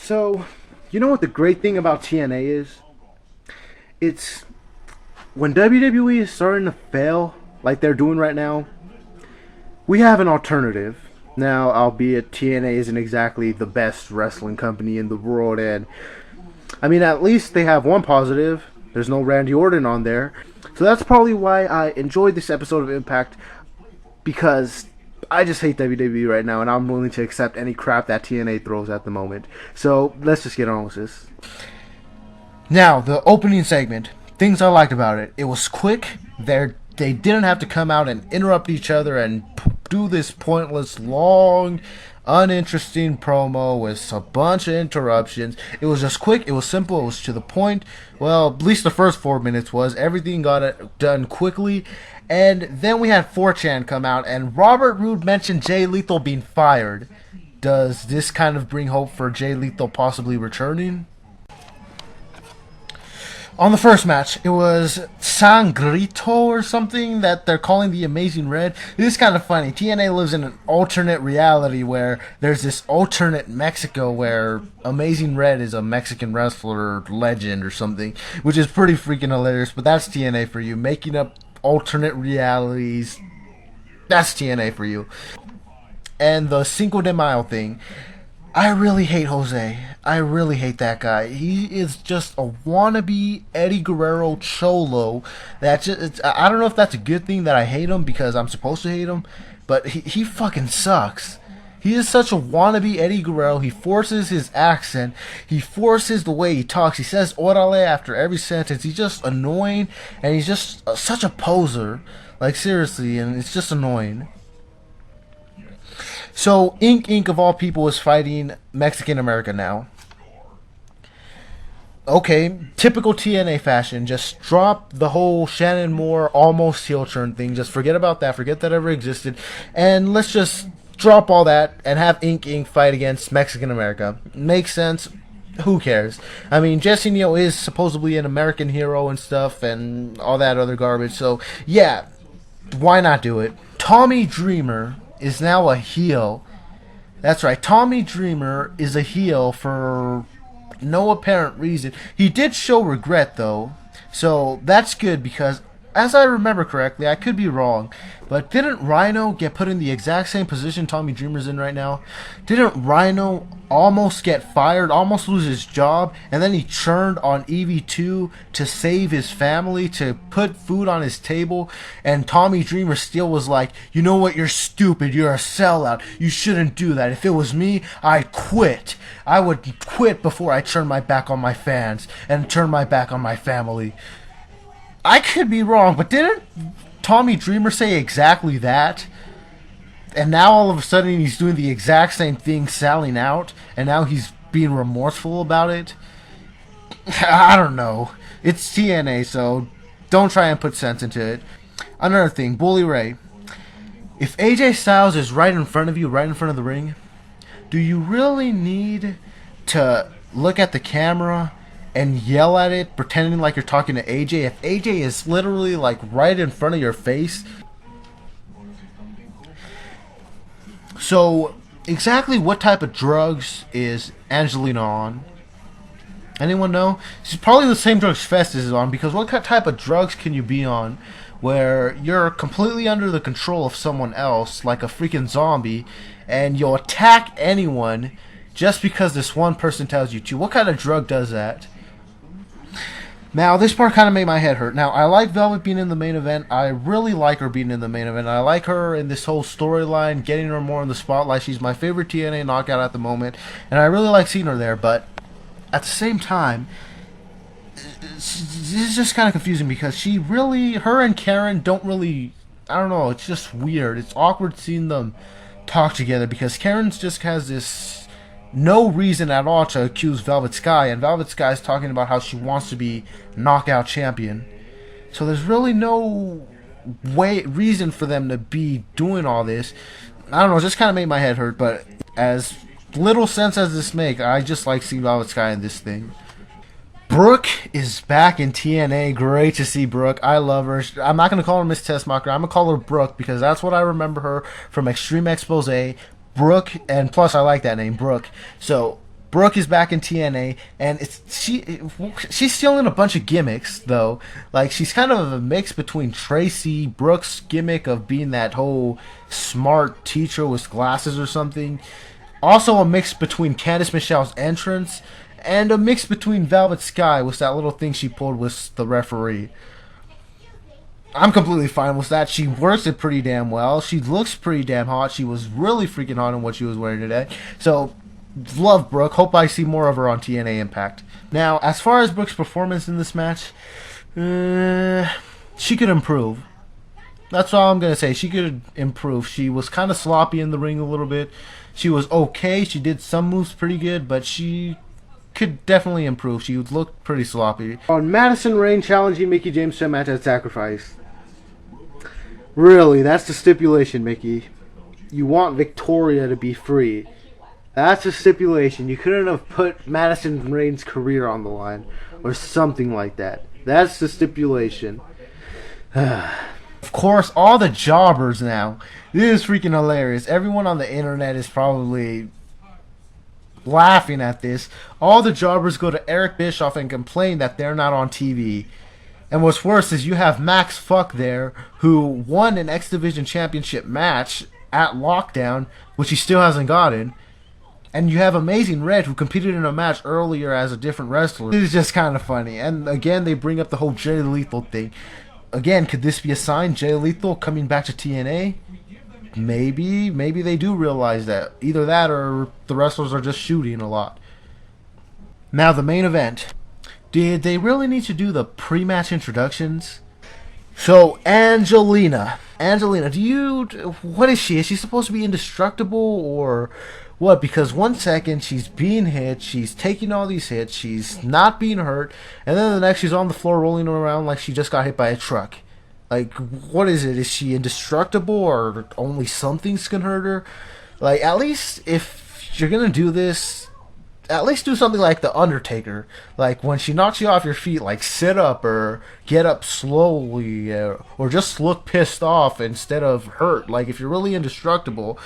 So, you know what the great thing about TNA is? It's when WWE is starting to fail, like they're doing right now, we have an alternative. Now, albeit TNA isn't exactly the best wrestling company in the world, and I mean, at least they have one positive. There's no Randy Orton on there. So that's probably why I enjoyed this episode of Impact, because I just hate WWE right now, and I'm willing to accept any crap that TNA throws at the moment. So let's just get on with this. Now, the opening segment. Things I liked about it. It was quick. They didn't have to come out and interrupt each other and do this pointless, long, uninteresting promo with a bunch of interruptions. It was just quick. It was simple. It was to the point. Well, at least the first 4 minutes was. Everything got done quickly. And then we had 4chan come out, and Robert Roode mentioned Jay Lethal being fired. Does this kind of bring hope for Jay Lethal possibly returning? On the first match, it was Sangrito or something that they're calling the Amazing Red. This is kind of funny. TNA lives in an alternate reality where there's this alternate Mexico where Amazing Red is a Mexican wrestler legend or something, which is pretty freaking hilarious. But that's TNA for you. Making up alternate realities. That's TNA for you. And the Cinco de Mayo thing. I really hate Jose. I really hate that guy. He is just a wannabe Eddie Guerrero cholo. I don't know if that's a good thing that I hate him because I'm supposed to hate him, but he fucking sucks. He is such a wannabe Eddie Guerrero. He forces his accent. He forces the way he talks. He says orale after every sentence. He's just annoying, and he's just such a poser. Like, seriously, and it's just annoying. So, Inc. of all people is fighting Mexican America now. Okay, typical TNA fashion. Just drop the whole Shannon Moore almost heel turn thing. Just forget about that. Forget that ever existed. And let's just drop all that and have Inc. fight against Mexican America. Makes sense. Who cares? I mean, Jesse Neal is supposedly an American hero and stuff and all that other garbage. So, yeah, why not do it? Tommy Dreamer is now a heel. That's right, Tommy Dreamer is a heel for no apparent reason. He did show regret, though, so that's good because, as I remember correctly, I could be wrong, but didn't Rhino get put in the exact same position Tommy Dreamer's in right now? Didn't Rhino almost get fired, almost lose his job, and then he churned on EV2 to save his family, to put food on his table, and Tommy Dreamer still was like, you know what, you're stupid, you're a sellout, you shouldn't do that. If it was me, I'd quit. I would quit before I turn my back on my fans and turn my back on my family. I could be wrong, but didn't Tommy Dreamer say exactly that? And now all of a sudden he's doing the exact same thing, selling out, and now he's being remorseful about it? I don't know. It's TNA, so don't try and put sense into it. Another thing, Bully Ray. If AJ Styles is right in front of you, right in front of the ring, do you really need to look at the camera and yell at it, pretending like you're talking to AJ? If AJ is literally like right in front of your face. So, exactly what type of drugs is Angelina on? Anyone know? She's probably the same drugs Festus is on, because what type of drugs can you be on where you're completely under the control of someone else, like a freaking zombie, and you'll attack anyone just because this one person tells you to? What kind of drug does that? Now, this part kind of made my head hurt. Now, I like Velvet being in the main event. I really like her being in the main event. I like her in this whole storyline, getting her more in the spotlight. She's my favorite TNA knockout at the moment, and I really like seeing her there. But at the same time, this is just kind of confusing because her and Karen don't really, I don't know, it's just weird. It's awkward seeing them talk together because Karen just has this no reason at all to accuse Velvet Sky, and Velvet Sky is talking about how she wants to be knockout champion. So there's really no reason for them to be doing all this. I don't know, it just kind of made my head hurt, but as little sense as this makes, I just like seeing Velvet Sky in this thing. Brooke is back in TNA. Great to see Brooke. I love her. I'm not going to call her Miss Tessmacher. I'm going to call her Brooke because that's what I remember her from Extreme Expose. Brooke, and plus I like that name, Brooke. So, Brooke is back in TNA, and she's still in a bunch of gimmicks though. Like she's kind of a mix between Tracy Brooke's gimmick of being that whole smart teacher with glasses or something. Also a mix between Candice Michelle's entrance, and a mix between Velvet Sky with that little thing she pulled with the referee. I'm completely fine with that. She works it pretty damn well. She looks pretty damn hot. She was really freaking hot in what she was wearing today. So, love Brooke. Hope I see more of her on TNA Impact. Now, as far as Brooke's performance in this match, she could improve. That's all I'm going to say. She could improve. She was kind of sloppy in the ring a little bit. She was okay. She did some moves pretty good, but she could definitely improve. She looked pretty sloppy. On Madison Rayne challenging Mickie James to a match at Sacrifice. Really, that's the stipulation, Mickie. You want Victoria to be free. That's the stipulation. You couldn't have put Madison Rayne's career on the line or something like that. That's the stipulation. Of course, all the jobbers now. This is freaking hilarious. Everyone on the internet is probably laughing at this. All the jobbers go to Eric Bischoff and complain that they're not on TV. And what's worse is you have Max Fuck there, who won an X Division Championship match at Lockdown, which he still hasn't gotten. And you have Amazing Red, who competed in a match earlier as a different wrestler. It is just kind of funny. And again, they bring up the whole Jay Lethal thing. Again, could this be a sign? Jay Lethal coming back to TNA? Maybe they do realize that. Either that or the wrestlers are just shooting a lot. Now, the main event. Did they really need to do the pre-match introductions? So, Angelina, what is she? Is she supposed to be indestructible or what? Because 1 second she's being hit, she's taking all these hits, she's not being hurt, and then the next she's on the floor rolling around like she just got hit by a truck. Like, what is it? Is she indestructible or only something's gonna hurt her? Like, at least if you're gonna do this, at least do something like The Undertaker. Like, when she knocks you off your feet, like, sit up or get up slowly or just look pissed off instead of hurt. Like, if you're really indestructible,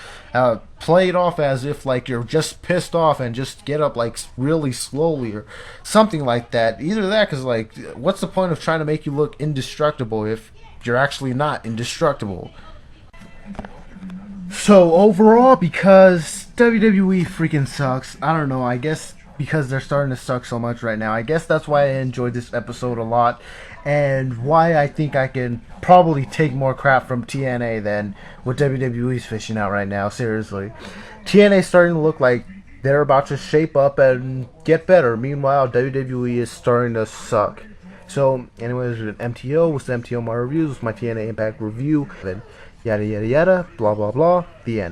play it off as if, like, you're just pissed off and just get up, like, really slowly or something like that. Either that, because, like, what's the point of trying to make you look indestructible if you're actually not indestructible? So, overall, because WWE freaking sucks, I don't know, I guess because they're starting to suck so much right now, I guess that's why I enjoyed this episode a lot, and why I think I can probably take more crap from TNA than what WWE's fishing out right now, seriously. TNA's starting to look like they're about to shape up and get better, meanwhile WWE is starting to suck. So, anyways, with MTO, with MTO My Reviews, with my TNA Impact review, and yada yada yada, blah blah blah, the end.